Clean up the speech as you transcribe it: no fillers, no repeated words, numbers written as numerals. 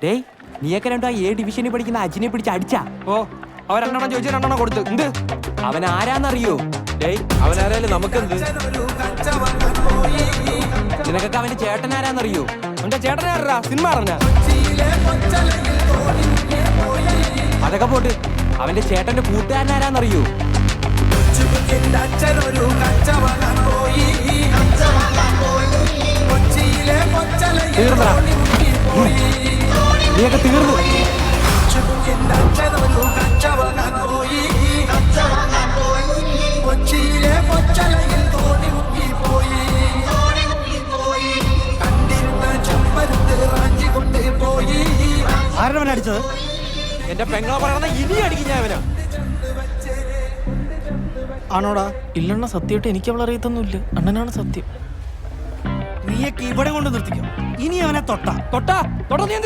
ഡേയ് നീയൊക്കെ രണ്ടോ A ഡിവിഷനിൽ പഠിക്കുന്ന അജിനെ പിടിച്ച് അടിച്ചാ? ഓ അവരെണ്ണം ചോദിച്ചു 2 കൊടുത്ത് എന്ത് അവൻ ആരാന്നറിയോ? ഡേയ് അവനാരായാലും നമുക്കെന്ത്? നിനക്കൊക്കെ അവന്റെ ചേട്ടൻ ആരാന്നറിയോ? എന്റെ ചേട്ടനാരാ സിനിമ അറിഞ്ഞ അതൊക്കെ പോട്ട് അവന്റെ ചേട്ടന്റെ കൂട്ടുകാരൻ ആരാന്നറിയോ? തീർന്നടാ, നീയൊക്കെ തീർന്നു. ആരവൻ അടിച്ചത്? എന്റെ പെങ്ങളെ പറയണ ഇനി അടിക്കും ഞാൻ അവനാ. ആണോടാ? ഇല്ലണ്ണ, സത്യമായിട്ട് എനിക്ക് അവളെ അറിയത്തൊന്നുമില്ല. അണ്ണനാണ് സത്യം. നീയൊക്കെ ഇവിടെ കൊണ്ട് നിർത്തിക്കോ. ഇനി അവനെ തൊട്ടാ തൊട്ടാ നീ